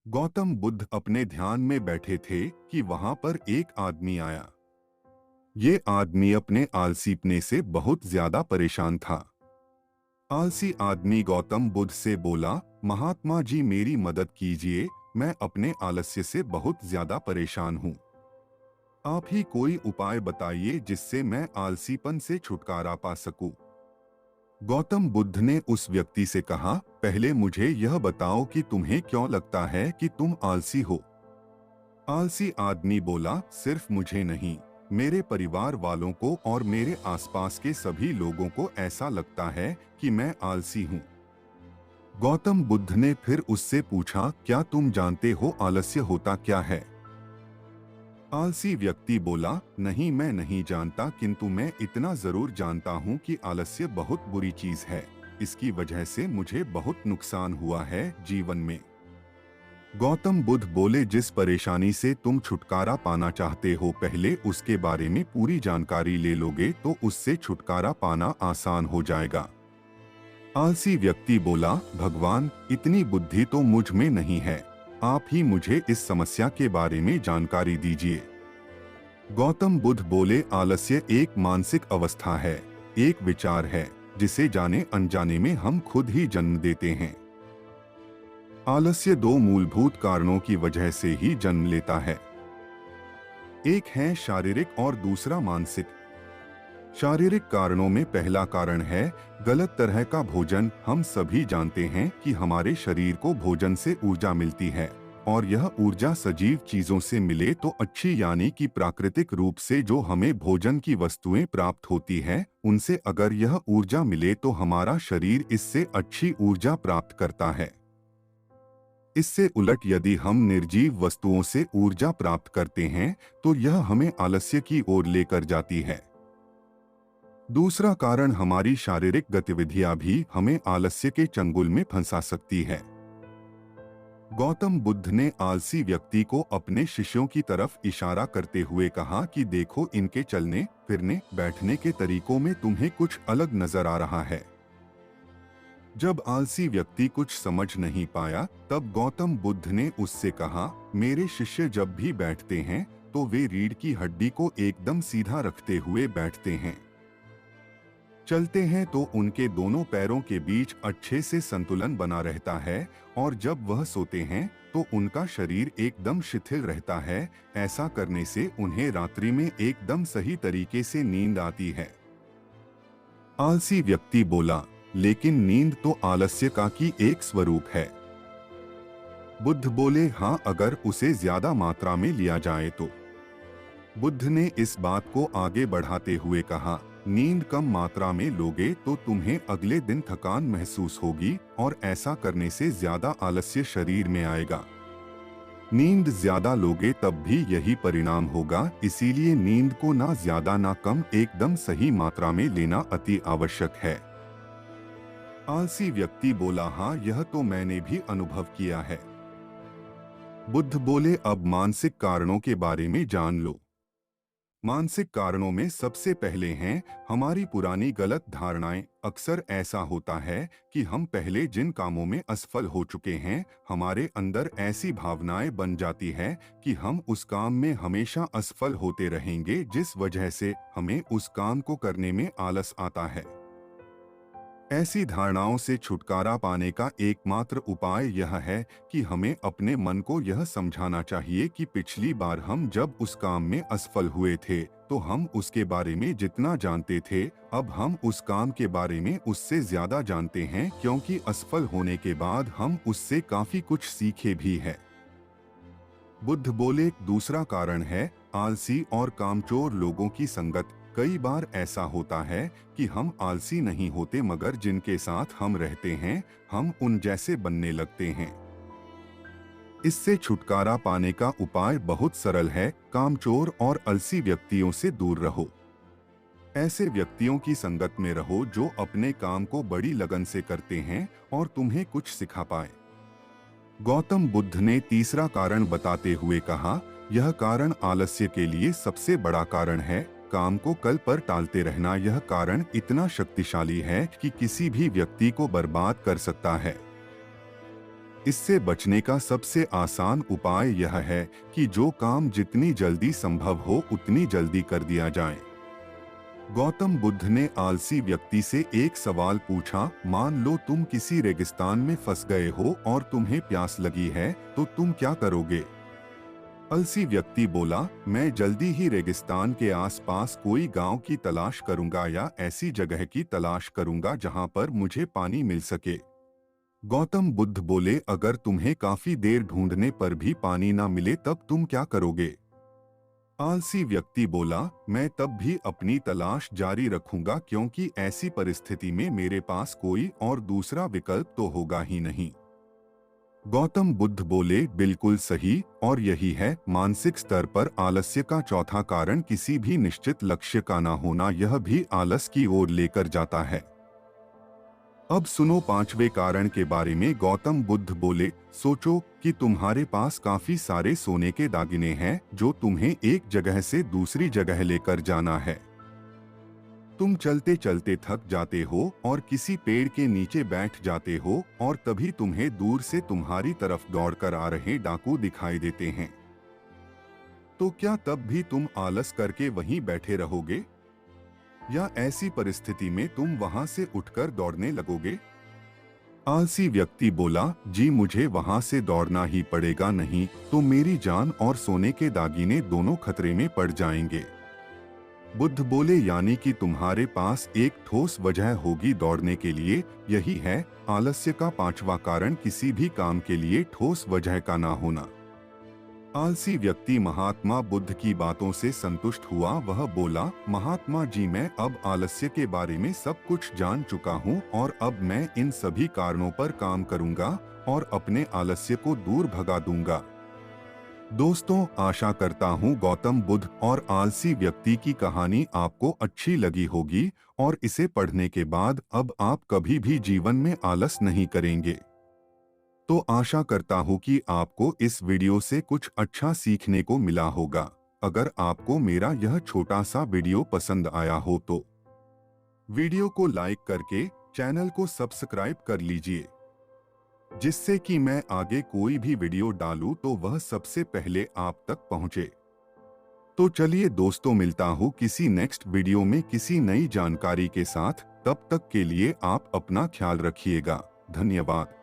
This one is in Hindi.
गौतम बुद्ध अपने ध्यान में बैठे थे कि वहां पर एक आदमी आया। ये आदमी अपने आलसीपने से बहुत ज्यादा परेशान था। आलसी आदमी गौतम बुद्ध से बोला, महात्मा जी मेरी मदद कीजिए, मैं अपने आलस्य से बहुत ज्यादा परेशान हूँ। आप ही कोई उपाय बताइए जिससे मैं आलसीपन से छुटकारा पा सकूं। गौतम बुद्ध ने उस व्यक्ति से कहा, पहले मुझे यह बताओ कि तुम्हें क्यों लगता है कि तुम आलसी हो। आलसी आदमी बोला, सिर्फ मुझे नहीं, मेरे परिवार वालों को और मेरे आसपास के सभी लोगों को ऐसा लगता है कि मैं आलसी हूँ। गौतम बुद्ध ने फिर उससे पूछा, क्या तुम जानते हो आलस्य होता क्या है? आलसी व्यक्ति बोला, नहीं मैं नहीं जानता, किंतु मैं इतना जरूर जानता हूँ कि आलस्य बहुत बुरी चीज है। इसकी वजह से मुझे बहुत नुकसान हुआ है जीवन में। गौतम बुद्ध बोले, जिस परेशानी से तुम छुटकारा पाना चाहते हो पहले उसके बारे में पूरी जानकारी ले लोगे तो उससे छुटकारा पाना आसान हो जाएगा। आलसी व्यक्ति बोला, भगवान इतनी बुद्धि तो मुझ में नहीं है, आप ही मुझे इस समस्या के बारे में जानकारी दीजिए। गौतम बुद्ध बोले, आलस्य एक मानसिक अवस्था है, एक विचार है जिसे जाने अनजाने में हम खुद ही जन्म देते हैं। आलस्य दो मूलभूत कारणों की वजह से ही जन्म लेता है। एक है शारीरिक और दूसरा मानसिक। शारीरिक कारणों में पहला कारण है गलत तरह का भोजन। हम सभी जानते हैं कि हमारे शरीर को भोजन से ऊर्जा मिलती है और यह ऊर्जा सजीव चीजों से मिले तो अच्छी, यानी कि प्राकृतिक रूप से जो हमें भोजन की वस्तुएं प्राप्त होती है उनसे अगर यह ऊर्जा मिले तो हमारा शरीर इससे अच्छी ऊर्जा प्राप्त करता है। इससे उलट यदि हम निर्जीव वस्तुओं से ऊर्जा प्राप्त करते हैं तो यह हमें आलस्य की ओर लेकर जाती है। दूसरा कारण हमारी शारीरिक गतिविधियां भी हमें आलस्य के चंगुल में फंसा सकती है। गौतम बुद्ध ने आलसी व्यक्ति को अपने शिष्यों की तरफ इशारा करते हुए कहा कि देखो, इनके चलने फिरने बैठने के तरीकों में तुम्हें कुछ अलग नजर आ रहा है। जब आलसी व्यक्ति कुछ समझ नहीं पाया तब गौतम बुद्ध ने उससे कहा, मेरे शिष्य जब भी बैठते हैं तो वे रीढ़ की हड्डी को एकदम सीधा रखते हुए बैठते हैं। चलते हैं तो उनके दोनों पैरों के बीच अच्छे से संतुलन बना रहता है और जब वह सोते हैं तो उनका शरीर एकदम शिथिल रहता है। ऐसा करने से उन्हें रात्रि में एकदम सही तरीके से नींद आती है। आलसी व्यक्ति बोला, लेकिन नींद तो आलस्य का की एक स्वरूप है। बुद्ध बोले, हाँ, अगर उसे ज्यादा मात्रा में लिया जाए तो। बुद्ध ने इस बात को आगे बढ़ाते हुए कहा, नींद कम मात्रा में लोगे तो तुम्हें अगले दिन थकान महसूस होगी और ऐसा करने से ज्यादा आलस्य शरीर में आएगा। नींद ज्यादा लोगे तब भी यही परिणाम होगा, इसीलिए नींद को ना ज्यादा ना कम, एकदम सही मात्रा में लेना अति आवश्यक है। आलसी व्यक्ति बोला, हाँ, यह तो मैंने भी अनुभव किया है। बुद्ध बोले, अब मानसिक कारणों के बारे में जान लो। मानसिक कारणों में सबसे पहले हैं हमारी पुरानी गलत धारणाएं। अक्सर ऐसा होता है कि हम पहले जिन कामों में असफल हो चुके हैं, हमारे अंदर ऐसी भावनाएं बन जाती है कि हम उस काम में हमेशा असफल होते रहेंगे, जिस वजह से हमें उस काम को करने में आलस आता है। ऐसी धारणाओं से छुटकारा पाने का एकमात्र उपाय यह है कि हमें अपने मन को यह समझाना चाहिए कि पिछली बार हम जब उस काम में असफल हुए थे तो हम उसके बारे में जितना जानते थे, अब हम उस काम के बारे में उससे ज्यादा जानते हैं, क्योंकि असफल होने के बाद हम उससे काफी कुछ सीखे भी हैं। बुद्ध बोले, दूसरा कारण है आलसी और कामचोर लोगों की संगत। कई बार ऐसा होता है कि हम आलसी नहीं होते, मगर जिनके साथ हम रहते हैं हम उन जैसे बनने लगते हैं। इससे छुटकारा पाने का उपाय बहुत सरल है, कामचोर और आलसी व्यक्तियों से दूर रहो। ऐसे व्यक्तियों की संगत में रहो जो अपने काम को बड़ी लगन से करते हैं और तुम्हें कुछ सिखा पाए। गौतम बुद्ध ने तीसरा कारण बताते हुए कहा, यह कारण आलस्य के लिए सबसे बड़ा कारण है, काम को कल पर टालते रहना। यह कारण इतना शक्तिशाली है कि किसी भी व्यक्ति को बर्बाद कर सकता है। इससे बचने का सबसे आसान उपाय यह है कि जो काम जितनी जल्दी संभव हो उतनी जल्दी कर दिया जाए। गौतम बुद्ध ने आलसी व्यक्ति से एक सवाल पूछा, मान लो तुम किसी रेगिस्तान में फंस गए हो और तुम्हें प्यास लगी है, तो तुम क्या करोगे? आलसी व्यक्ति बोला, मैं जल्दी ही रेगिस्तान के आसपास कोई गांव की तलाश करूंगा या ऐसी जगह की तलाश करूंगा जहां पर मुझे पानी मिल सके। गौतम बुद्ध बोले, अगर तुम्हें काफी देर ढूंढने पर भी पानी ना मिले तब तुम क्या करोगे? आलसी व्यक्ति बोला, मैं तब भी अपनी तलाश जारी रखूंगा क्योंकि ऐसी परिस्थिति में मेरे पास कोई और दूसरा विकल्प तो होगा ही नहीं। गौतम बुद्ध बोले, बिल्कुल सही, और यही है मानसिक स्तर पर आलस्य का चौथा कारण किसी भी निश्चित लक्ष्य का ना होना, यह भी आलस की ओर लेकर जाता है। अब सुनो पांचवें कारण के बारे में। गौतम बुद्ध बोले, सोचो कि तुम्हारे पास काफी सारे सोने के दागिने हैं जो तुम्हें एक जगह से दूसरी जगह लेकर जाना है। तुम चलते चलते थक जाते हो और किसी पेड़ के नीचे बैठ जाते हो और तभी तुम्हें दूर से तुम्हारी तरफ दौड़कर आ रहे डाकू दिखाई देते हैं। तो क्या तब भी तुम आलस करके वहीं बैठे रहोगे या ऐसी परिस्थिति में तुम वहां से उठकर दौड़ने लगोगे? आलसी व्यक्ति बोला, जी मुझे वहां से दौड़ना ही पड़ेगा, नहीं तो मेरी जान और सोने के दागिने दोनों खतरे में पड़ जाएंगे। बुद्ध बोले, यानी कि तुम्हारे पास एक ठोस वजह होगी दौड़ने के लिए। यही है आलस्य का पांचवा कारण, किसी भी काम के लिए ठोस वजह का ना होना। आलसी व्यक्ति महात्मा बुद्ध की बातों से संतुष्ट हुआ। वह बोला, महात्मा जी, मैं अब आलस्य के बारे में सब कुछ जान चुका हूँ और अब मैं इन सभी कारणों पर काम करूँगा और अपने आलस्य को दूर भगा दूंगा। दोस्तों, आशा करता हूँ गौतम बुद्ध और आलसी व्यक्ति की कहानी आपको अच्छी लगी होगी और इसे पढ़ने के बाद अब आप कभी भी जीवन में आलस नहीं करेंगे। तो आशा करता हूँ कि आपको इस वीडियो से कुछ अच्छा सीखने को मिला होगा। अगर आपको मेरा यह छोटा सा वीडियो पसंद आया हो तो वीडियो को लाइक करके चैनल को सब्सक्राइब कर लीजिए, जिससे कि मैं आगे कोई भी वीडियो डालूं तो वह सबसे पहले आप तक पहुंचे। तो चलिए दोस्तों, मिलता हूँ किसी नेक्स्ट वीडियो में किसी नई जानकारी के साथ। तब तक के लिए आप अपना ख्याल रखिएगा। धन्यवाद।